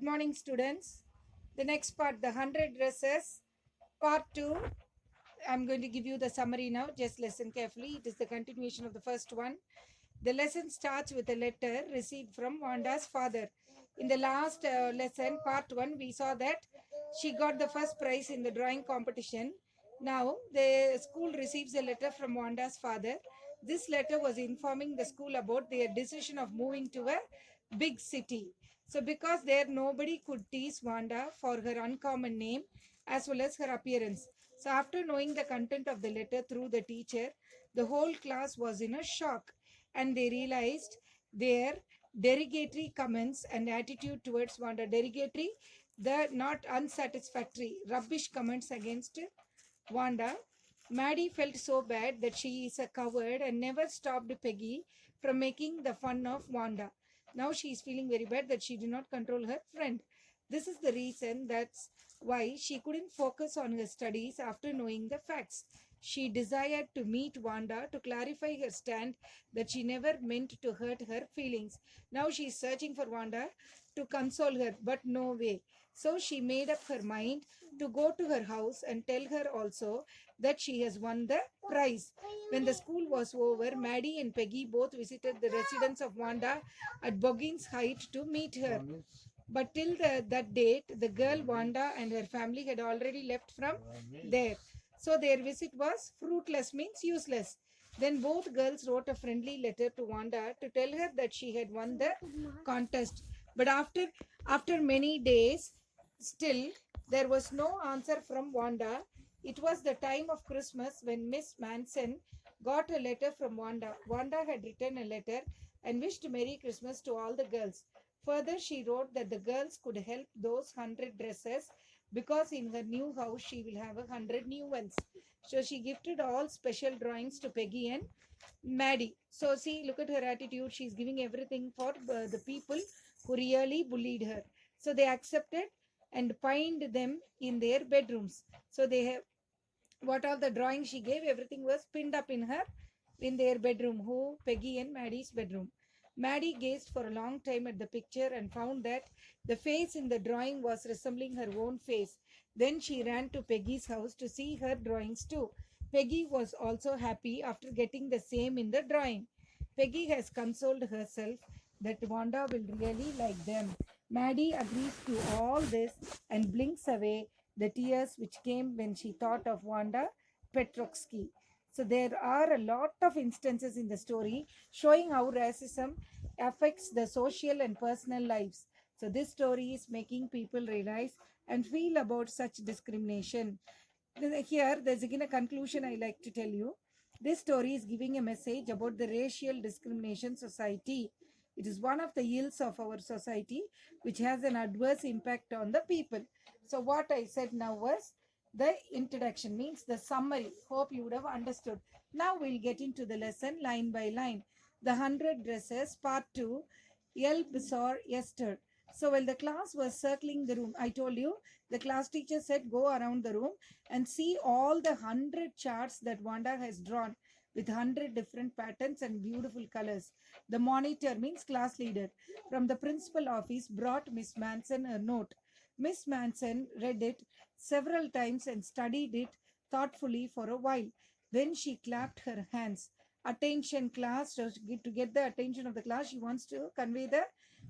Good morning, students. The next part, the 100 dresses, part 2. I'm going to give you the summary now. Just listen carefully. It is the continuation of the first one. The lesson starts with a letter received from Wanda's father. In the last lesson, part 1, we saw that she got the first prize in the drawing competition. Now, the school receives a letter from Wanda's father. This letter was informing the school about their decision of moving to a big city. So, because there nobody could tease Wanda for her uncommon name as well as her appearance. So, after knowing the content of the letter through the teacher, the whole class was in a shock and they realized their derogatory comments and attitude towards Wanda. Derogatory, the not unsatisfactory, rubbish comments against Wanda. Maddie felt so bad that she is a coward and never stopped Peggy from making the fun of Wanda. Now she is feeling very bad that she did not control her friend. This is the reason that's why she couldn't focus on her studies after knowing the facts. She desired to meet Wanda to clarify her stand that she never meant to hurt her feelings. Now she is searching for Wanda to console her, but no way. So she made up her mind to go to her house and tell her also that she has won the prize. When the school was over, Maddie and Peggy both visited the residence of Wanda at Boggins Height to meet her. But till that date, the girl Wanda and her family had already left from there. So their visit was fruitless, means useless. Then both girls wrote a friendly letter to Wanda to tell her that she had won the contest. But after many days, still there was no answer from Wanda. It was the time of Christmas when Miss Manson got a letter from Wanda. Wanda had written a letter and wished Merry Christmas to all the girls. Further, she wrote that the girls could help those 100 dresses because in her new house she will have 100 new ones. So she gifted all special drawings to Peggy and Maddie. So see, look at her attitude. She's giving everything for the people who really bullied her. So they accepted and pinned them in their bedrooms. So they have what all the drawings she gave, everything was pinned up in their bedroom. Who? Peggy and Maddie's bedroom. Maddie gazed for a long time at the picture and found that the face in the drawing was resembling her own face. Then she ran to Peggy's house to see her drawings too. Peggy was also happy after getting the same in the drawing. Peggy has consoled herself that Wanda will really like them. Maddie agrees to all this and blinks away the tears which came when she thought of Wanda Petrovsky. So there are a lot of instances in the story showing how racism affects the social and personal lives. So this story is making people realize and feel about such discrimination. Here, there's again a conclusion I like to tell you. This story is giving a message about the racial discrimination society. It is one of the ills of our society which has an adverse impact on the people. So, what I said now was the introduction, means the summary. Hope you would have understood. Now, we'll get into the lesson line by line. The 100 dresses, part 2, El Bizarre Esther. So, while the class was circling the room, I told you the class teacher said go around the room and see all the 100 charts that Wanda has drawn with 100 different patterns and beautiful colors. The monitor, means class leader, from the principal office brought Miss Manson a note. Miss Manson read it several times and studied it thoughtfully for a while. Then she clapped her hands. Attention, class. So to get the attention of the class, she wants to convey the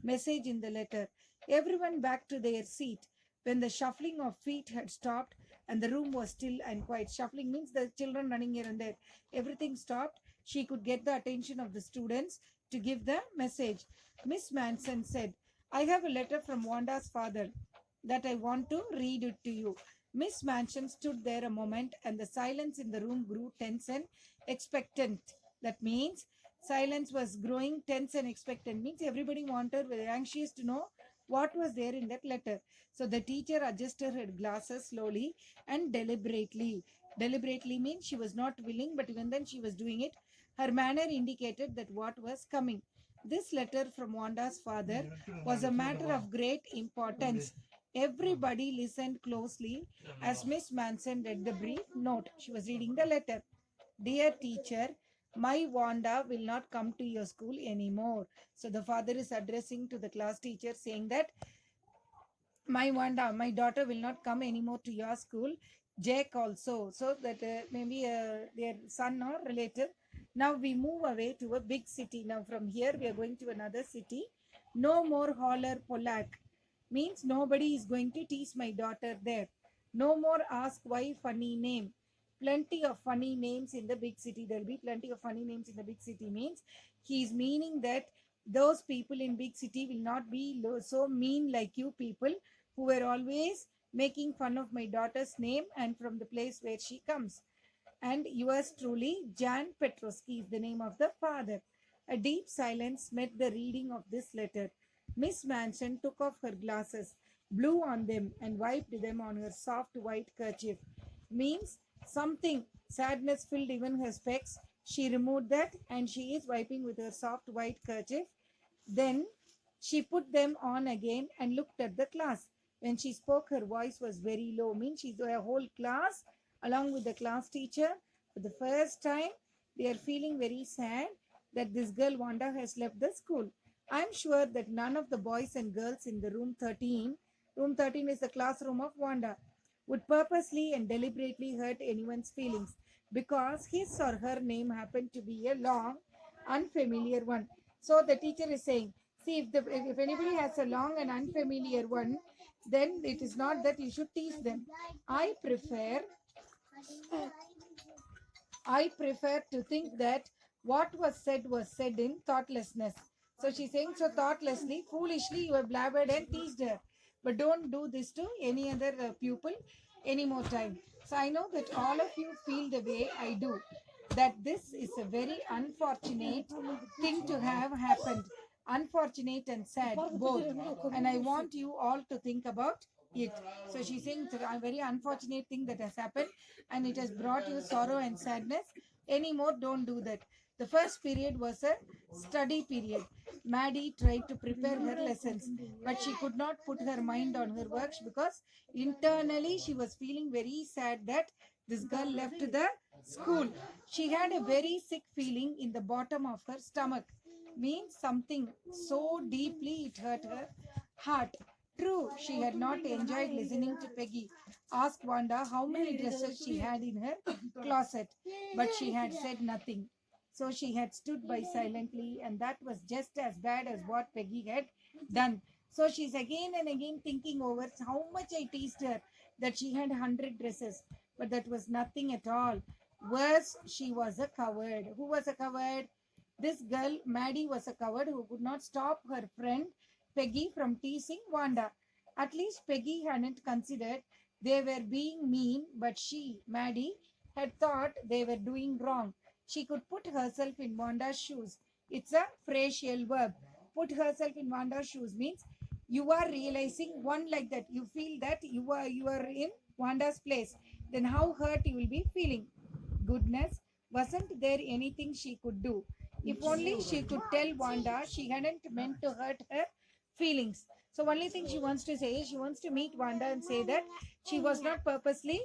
message in the letter. Everyone back to their seat. When the shuffling of feet had stopped and the room was still and quiet. Shuffling means the children running here and there. Everything stopped. She could get the attention of the students to give the message. Miss Manson said, I have a letter from Wanda's father that I want to read it to you. Miss Manson stood there a moment and the silence in the room grew tense and expectant. That means silence was growing tense and expectant. Means everybody wanted, were anxious to know what was there in that letter. So the teacher adjusted her glasses slowly and deliberately. Deliberately means she was not willing, but even then she was doing it. Her manner indicated that what was coming. This letter from Wanda's father was a matter of great importance. Everybody listened closely as Miss Manson read the brief note. She was reading the letter. Dear teacher, my Wanda will not come to your school anymore. So the father is addressing to the class teacher saying that my Wanda, my daughter will not come anymore to your school. Jake also, so that maybe their son or relative. Now we move away to a big city. Now from here we are going to another city. No more holler Polak means nobody is going to tease my daughter there. No more ask why funny name. Plenty of funny names in the big city. There will be plenty of funny names in the big city means he is meaning that those people in big city will not be so mean like you people who were always making fun of my daughter's name and from the place where she comes. And yours truly, Jan Petrosky is the name of the father. A deep silence met the reading of this letter. Miss Manson took off her glasses, blew on them, and wiped them on her soft white kerchief. Means something. Sadness filled even her specs. She removed that and she is wiping with her soft white kerchief. Then she put them on again and looked at the class. When she spoke, her voice was very low. Means she's a whole class along with the class teacher. For the first time, they are feeling very sad that this girl Wanda has left the school. I'm sure that none of the boys and girls in the room 13 is the classroom of Wanda, would purposely and deliberately hurt anyone's feelings because his or her name happened to be a long, unfamiliar one. So the teacher is saying, see, if anybody has a long and unfamiliar one, then it is not that you should tease them. I prefer I prefer to think that what was said in thoughtlessness. So she's saying, so thoughtlessly, foolishly, you have blabbered and teased her. But don't do this to any other pupil any more time. So I know that all of you feel the way I do. That this is a very unfortunate thing to have happened. Unfortunate and sad, both. And I want you all to think about it. So she's saying it's a very unfortunate thing that has happened and it has brought you sorrow and sadness. Anymore, don't do that. The first period was a study period. Maddie tried to prepare her lessons, but she could not put her mind on her works because internally she was feeling very sad that this girl left the school. She had a very sick feeling in the bottom of her stomach, means something so deeply it hurt her heart. True, she had not enjoyed listening to Peggy ask Wanda how many dresses she had in her closet, but she had said nothing. So she had stood by silently, and that was just as bad as what Peggy had done. So she's again and again thinking over how much I teased her that she had 100 dresses, but that was nothing at all. Worse, she was a coward. Who was a coward? This girl, Maddie, was a coward who could not stop her friend Peggy from teasing Wanda. At least Peggy hadn't considered they were being mean, but she, Maddie, had thought they were doing wrong. She could put herself in Wanda's shoes. It's a phrasal verb. Put herself in Wanda's shoes means you are realizing one like that. You feel that you are in Wanda's place. Then how hurt you will be feeling. Goodness, wasn't there anything she could do? If only she could tell Wanda she hadn't meant to hurt her feelings. So only thing she wants to say is she wants to meet Wanda and say that she was not purposely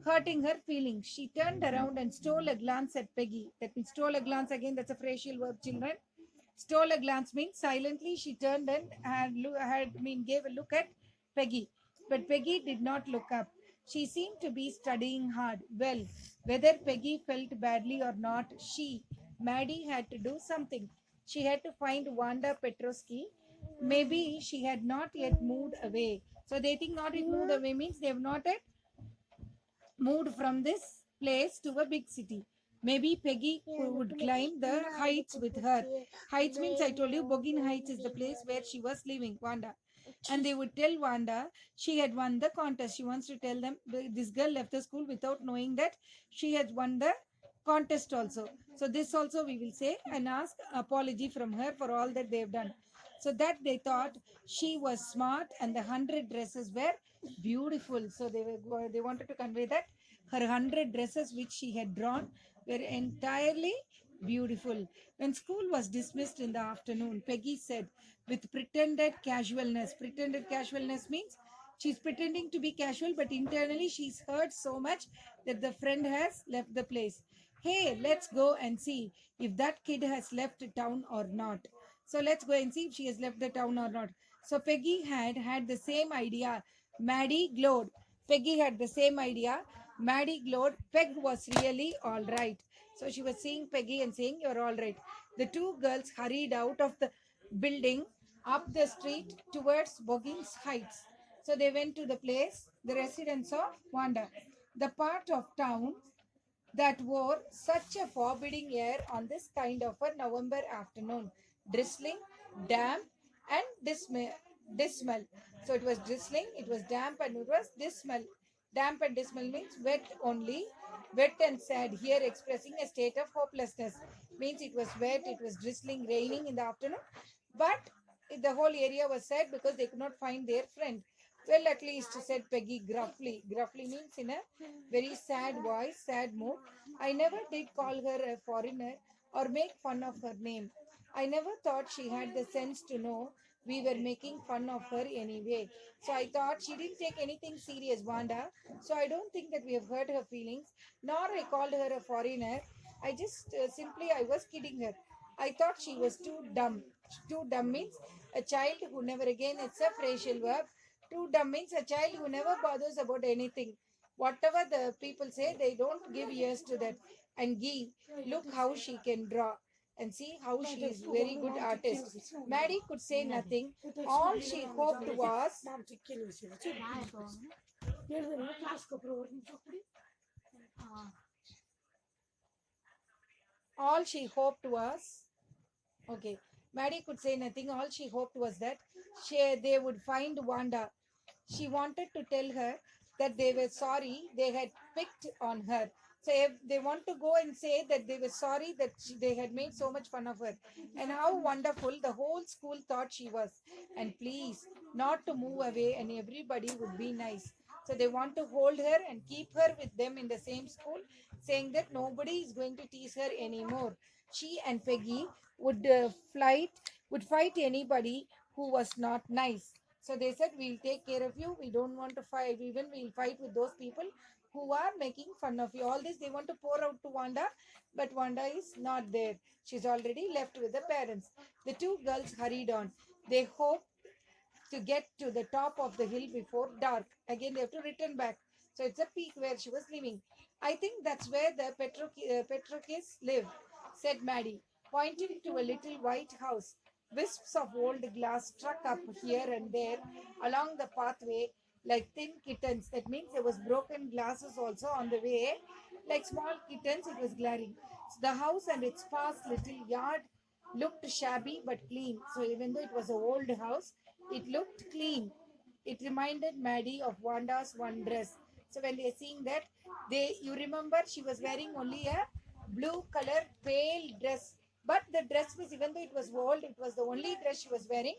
hurting her feelings. She turned around and stole a glance at Peggy. That means stole a glance again. That's a phrasal verb, children. Stole a glance means silently she turned and gave a look at Peggy. But Peggy did not look up. She seemed to be studying hard. Well, whether Peggy felt badly or not, Maddie, had to do something. She had to find Wanda Petrosky. Maybe she had not yet moved away. So they think not yet moved away means they have not yet moved from this place to a big city. Maybe Peggy would climb the heights with her. Heights means I told you Bogin Heights is the place where she was living, Wanda. And they would tell Wanda she had won the contest. She wants to tell them this girl left the school without knowing that she had won the contest also. So this also we will say and ask apology from her for all that they have done. So that they thought she was smart and the 100 dresses were beautiful. So they wanted to convey that her 100 dresses which she had drawn were entirely beautiful. When school was dismissed in the afternoon, Peggy said with pretended casualness means she's pretending to be casual, but internally she's hurt so much that the friend has left the place. Hey, let's go and see if that kid has left town or not. So let's go and see if she has left the town or not. So Peggy had the same idea. Maddie glowed. Peggy had the same idea. Maddie glowed. Peg was really all right. So she was seeing Peggy and saying, "You're all right." The two girls hurried out of the building up the street towards Boggins Heights. So they went to the place, the residence of Wanda, the part of town that wore such a forbidding air on this kind of a November afternoon, drizzling, damp, and dismal. So it was drizzling, it was damp, and it was dismal. Damp and dismal means wet only, wet and sad. Here expressing a state of hopelessness means it was wet, it was drizzling, raining in the afternoon, but the whole area was sad because they could not find their friend. Well, at least, said Peggy gruffly. Gruffly means in a very sad voice, sad mood. I never did call her a foreigner or make fun of her name. I never thought she had the sense to know we were making fun of her anyway. So I thought she didn't take anything serious, Wanda. So I don't think that we have hurt her feelings, nor I called her a foreigner. I just simply I was kidding her. I thought she was too dumb. Too dumb means a child who never again, it's a phrasal verb. Too dumb means a child who never bothers about anything. Whatever the people say, they don't give ears to that. And give, look how she can draw. And see how she is very good artist. Maddie could say nothing. All she hoped was all she hoped was okay. Maddie could say nothing. All she hoped was that they would find Wanda. She wanted to tell her that they were sorry they had picked on her. So if they want to go and say that they were sorry that they had made so much fun of her and how wonderful the whole school thought she was. And please, not to move away and everybody would be nice. So they want to hold her and keep her with them in the same school, saying that nobody is going to tease her anymore. She and Peggy would would fight anybody who was not nice. So they said, "We'll take care of you. We don't want to fight. Even we'll fight with those people who are making fun of you." All this they want to pour out to Wanda, but Wanda is not there. She's already left with the parents. The two girls hurried on. They hoped to get to the top of the hill before dark. Again, they have to return back. So it's a peak where she was living. I think that's where the Petrokis live, said Maddie, pointing to a little white house. Wisps of old glass struck up here and there along the pathway like thin kittens. That means there was broken glasses also on the way. Like small kittens, it was glaring. So the house and its sparse little yard looked shabby but clean. So even though it was an old house, it looked clean. It reminded Maddie of Wanda's one dress. So when they're seeing that, you remember she was wearing only a blue color pale dress. But the dress was, even though it was old, it was the only dress she was wearing.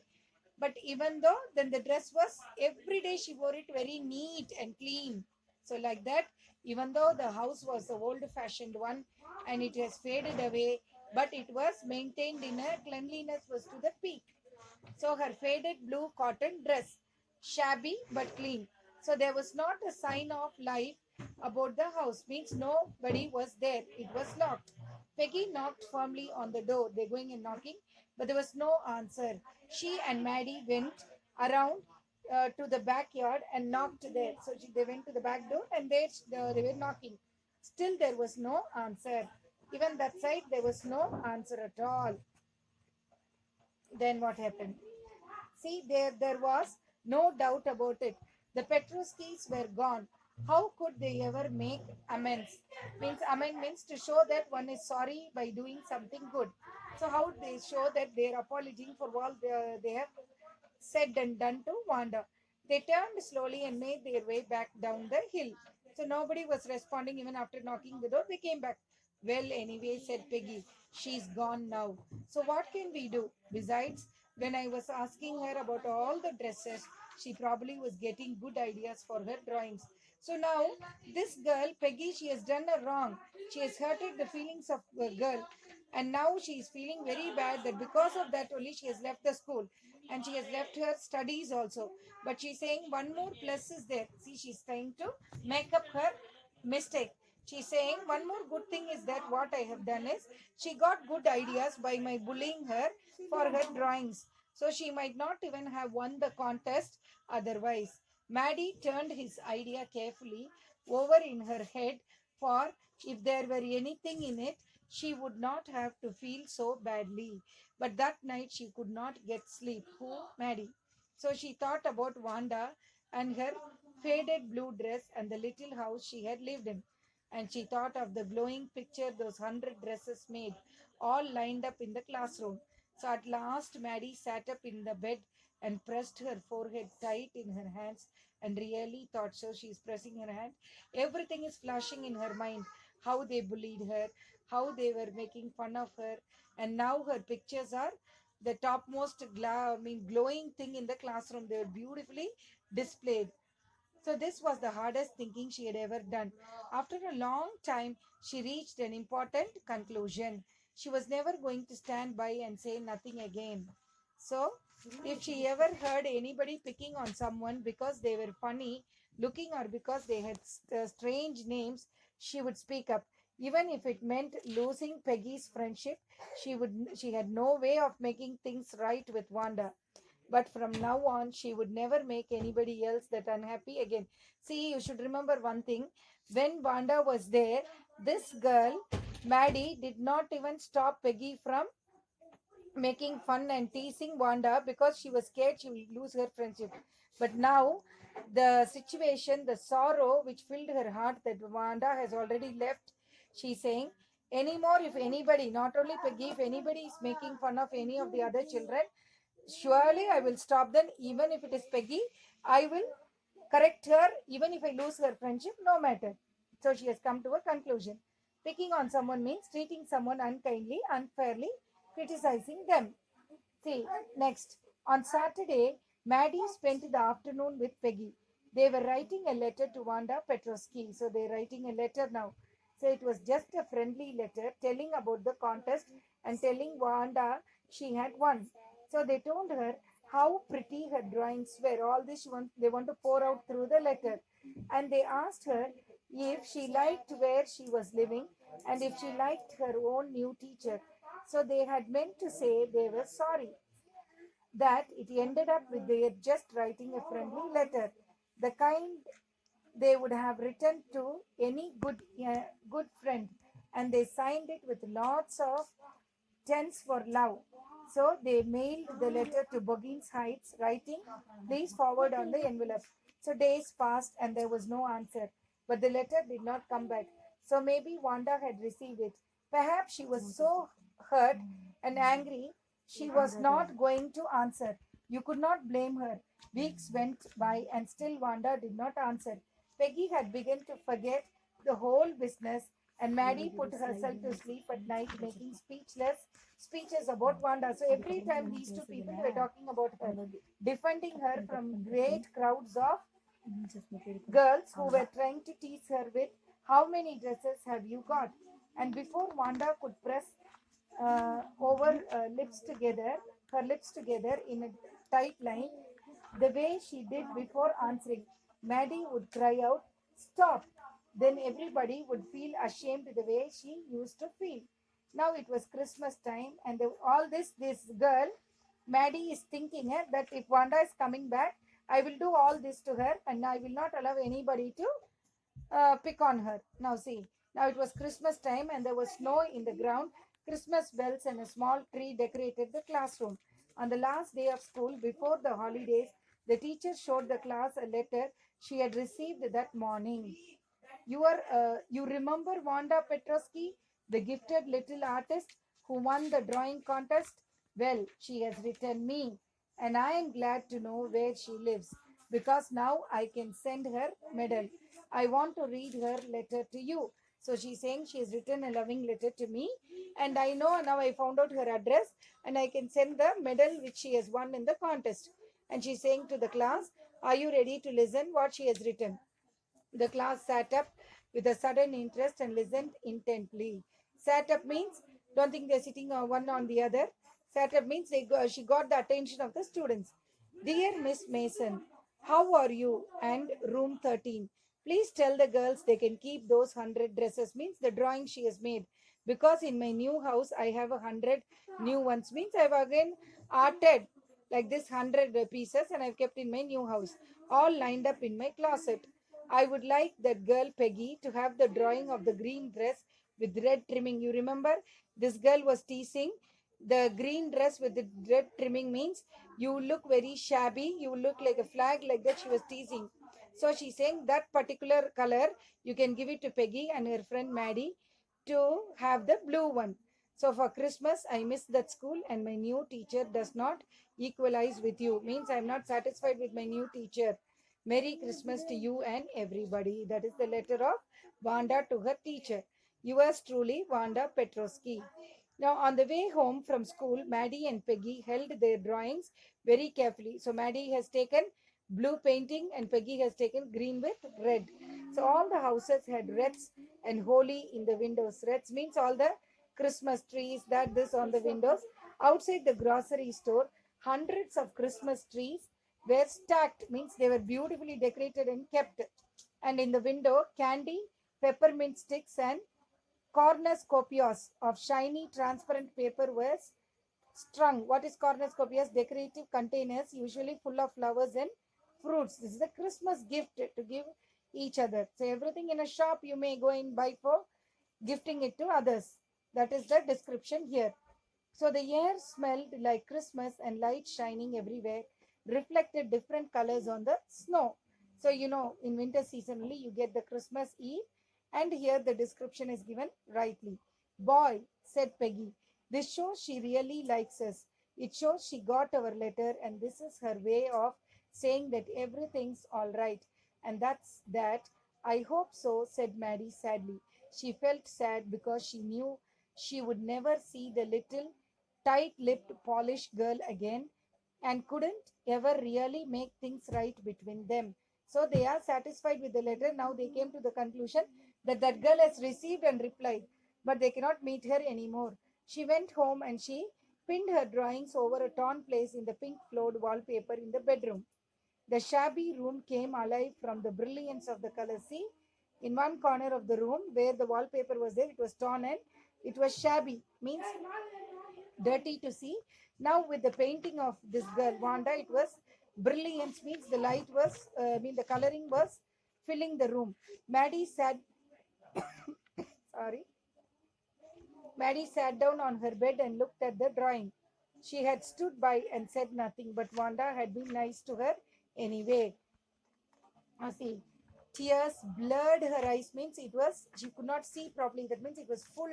But even though, then the dress was, every day she wore it very neat and clean. So like that, even though the house was the old fashioned one and it has faded away, but it was maintained in a cleanliness was to the peak. So her faded blue cotton dress, shabby but clean. So there was not a sign of life about the house, means nobody was there. It was locked. Peggy knocked firmly on the door. They're going and knocking, but there was no answer. She and Maddie went around to the backyard and knocked there. So they went to the back door and they were knocking. Still, there was no answer. Even that side, there was no answer at all. Then what happened? See, there was no doubt about it. The Petrovskis were gone. How could they ever make amends? Means amend means to show that one is sorry by doing something good. So how would they show that they are apologizing for all they have said and done to Wanda? They turned slowly and made their way back down the hill. So nobody was responding even after knocking the door. They came back. Well, anyway, said Peggy, she's gone now. So what can we do? Besides, when I was asking her about all the dresses, she probably was getting good ideas for her drawings. So now, this girl, Peggy, she has done a wrong. She has hurted the feelings of the girl. And now she is feeling very bad that because of that only she has left the school. And she has left her studies also. But she's saying one more plus is there. See, she's trying to make up her mistake. She's saying one more good thing is that what I have done is she got good ideas by my bullying her for her drawings. So she might not even have won the contest otherwise. Maddie turned his idea carefully over in her head, for if there were anything in it, she would not have to feel so badly. But that night she could not get sleep. Who? Maddie. So she thought about Wanda and her faded blue dress and the little house she had lived in. And she thought of the glowing picture those 100 dresses made, all lined up in the classroom. So at last, Maddie sat up in the bed and pressed her forehead tight in her hands and really thought so. She's pressing her hand. Everything is flashing in her mind, how they bullied her, how they were making fun of her, and now her pictures are the topmost glowing thing in the classroom. They were beautifully displayed. So this was the hardest thinking she had ever done. After a long time, she reached an important conclusion. She was never going to stand by and say nothing again. So, if she ever heard anybody picking on someone because they were funny looking or because they had strange names, she would speak up. Even if it meant losing Peggy's friendship, she had no way of making things right with Wanda. But from now on, she would never make anybody else that unhappy again. See, you should remember one thing. When Wanda was there, this girl, Maddie, did not even stop Peggy from making fun and teasing Wanda because she was scared she would lose her friendship. But now, the situation, the sorrow which filled her heart that Wanda has already left, she's saying, anymore, if anybody, not only Peggy, if anybody is making fun of any of the other children, surely I will stop them, even if it is Peggy. I will correct her, even if I lose her friendship, no matter. So she has come to a conclusion. Picking on someone means treating someone unkindly, unfairly, criticizing them. See, next. On Saturday, Maddie spent the afternoon with Peggy. They were writing a letter to Wanda Petrovsky. So they're writing a letter now. So it was just a friendly letter telling about the contest and telling Wanda she had won. So they told her how pretty her drawings were. All this they want to pour out through the letter. And they asked her if she liked where she was living and if she liked her own new teacher. So they had meant to say they were sorry that it ended up with their just writing a friendly letter, the kind they would have written to any good friend, and they signed it with lots of tens for love. So they mailed the letter to Boggins Heights, writing, "Please forward on the envelope." So days passed and there was no answer, but the letter did not come back. So maybe Wanda had received it. Perhaps she was so hurt and angry she was not going to answer. You could not blame her. Weeks went by and still Wanda did not answer. Peggy had begun to forget the whole business, and Maddie put herself to sleep at night making speeches about Wanda. So every time these two people were talking about her, defending her from great crowds of girls who were trying to tease her with, "How many dresses have you got?" And before Wanda could press her lips together in a tight line, the way she did before answering, Maddie would cry out, "Stop!" Then everybody would feel ashamed the way she used to feel. Now it was Christmas time, and all this girl, Maddie, is thinking that if Wanda is coming back, I will do all this to her, and I will not allow anybody to pick on her. Now, see, now it was Christmas time and there was snow in the ground. Christmas bells and a small tree decorated the classroom. On the last day of school, before the holidays, the teacher showed the class a letter she had received that morning. You remember Wanda Petrovsky, the gifted little artist who won the drawing contest? Well, she has written me, and I am glad to know where she lives because now I can send her medal. I want to read her letter to you. So she's saying she has written a loving letter to me, and I know now I found out her address, and I can send the medal which she has won in the contest. And she's saying to the class, "Are you ready to listen what she has written?" The class sat up with a sudden interest and listened intently. Sat up means, don't think they're sitting one on the other. Sat up means she got the attention of the students. "Dear Miss Mason, how are you? And room 13. Please tell the girls they can keep those 100 dresses," means the drawing she has made. "Because in my new house I have 100 new ones," means I've again arted like this 100 pieces, and I've kept in my new house, all lined up in my closet. I would like that girl Peggy to have the drawing of the green dress with red trimming. You remember this girl was teasing the green dress with the red trimming means you look very shabby, you look like a flag, like that she was teasing. So she's saying that particular color you can give it to Peggy and her friend Maddie to have the blue one. So for Christmas, I miss that school and my new teacher does not equalize with you. Means I'm not satisfied with my new teacher. Merry Christmas to you and everybody. That is the letter of Wanda to her teacher. Yours truly, Wanda Petrosky. Now, on the way home from school, Maddie and Peggy held their drawings very carefully. So, Maddie has taken blue painting and Peggy has taken green with red. So, all the houses had wreaths and holly in the windows. Wreaths means all the Christmas trees, that this on the windows. Outside the grocery store, hundreds of Christmas trees were stacked, means they were beautifully decorated and kept. And in the window, candy, peppermint sticks, and cornucopias of shiny transparent paper was strung. What is cornucopias? Decorative containers, usually full of flowers and fruits. This is a Christmas gift to give each other. So everything in a shop you may go and buy for gifting it to others. That is the description here. So the air smelled like Christmas and light shining everywhere reflected different colors on the snow. So in winter season only you get the Christmas Eve, and here the description is given rightly. Boy, said Peggy, this shows she really likes us. It shows she got our letter, and this is her way of saying that everything's all right. And that's that. I hope so, said Maddie sadly. She felt sad because she knew she would never see the little tight lipped, polished girl again and couldn't ever really make things right between them. So they are satisfied with the letter. Now they came to the conclusion that that girl has received and replied, but they cannot meet her anymore. She went home and she pinned her drawings over a torn place in the pink floored wallpaper in the bedroom. The shabby room came alive from the brilliance of the color. See, in one corner of the room where the wallpaper was there, it was torn and it was shabby, means dirty to see. Now with the painting of this girl, Wanda, it was brilliance, means the light was, the coloring was filling the room. Maddie sat, sorry, Maddie sat down on her bed and looked at the drawing. She had stood by and said nothing, but Wanda had been nice to her anyway. See, tears blurred her eyes, means it was, she could not see properly. That means it was full.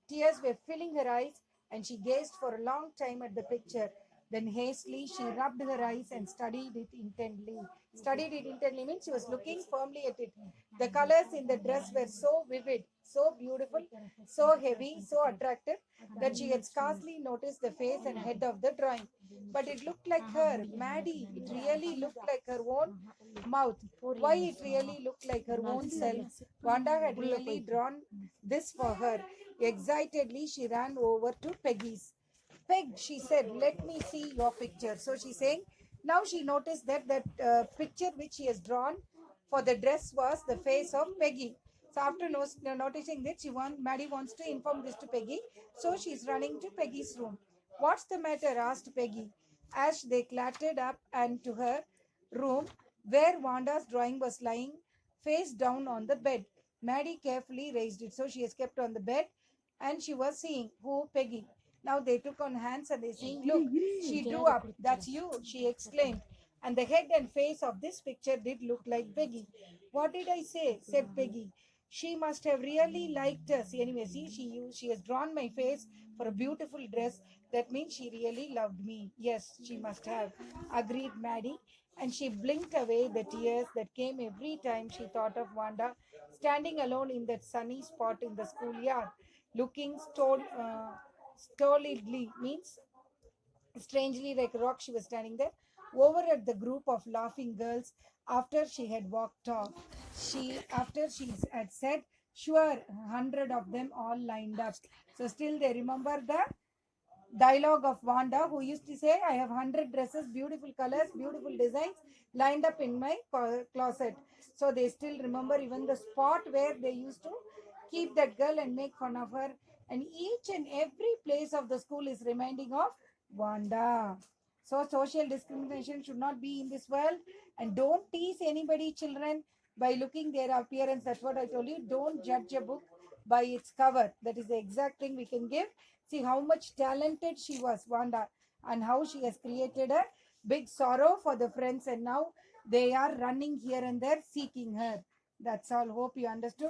Tears were filling her eyes, and she gazed for a long time at the picture. Then hastily she rubbed her eyes and studied it intently. Studied it intently means she was looking firmly at it. The colors in the dress were so vivid, so beautiful, so heavy, so attractive that she had scarcely noticed the face and head of the drawing. But it looked like her, Maddie. It really looked like her own mouth. Why it really looked like her own self. Wanda had really drawn this for her. Excitedly, she ran over to Peggy's. Peg, she said, let me see your picture. So she's saying, now she noticed that picture which she has drawn for the dress was the face of Peggy. So after noticing that, Maddie wants to inform this to Peggy. So she's running to Peggy's room. What's the matter? Asked Peggy as they clattered up and to her room where Wanda's drawing was lying face down on the bed. Maddie carefully raised it. So she has kept on the bed and she was seeing who Peggy. Now they took on hands and they saying, look, she drew up. That's you, she exclaimed. And the head and face of this picture did look like Peggy. What did I say? Said Peggy. She must have really liked us. Anyway, see, she has drawn my face for a beautiful dress. That means she really loved me. Yes, she must have, agreed Maddie. And she blinked away the tears that came every time she thought of Wanda standing alone in that sunny spot in the schoolyard, looking stolidly, means strangely like a rock. She was standing there over at the group of laughing girls after she had walked off. After she had said, sure, 100 of them all lined up. So still they remember the dialogue of Wanda, who used to say, I have 100 dresses, beautiful colors, beautiful designs lined up in my closet. So they still remember even the spot where they used to keep that girl and make fun of her. And each and every place of the school is reminding of Wanda. So social discrimination should not be in this world. And don't tease anybody, children, by looking their appearance. That's what I told you. Don't judge a book by its cover. That is the exact thing we can give. See how much talented she was, Wanda, and how she has created a big sorrow for the friends, and now they are running here and there seeking her. That's all. Hope you understood.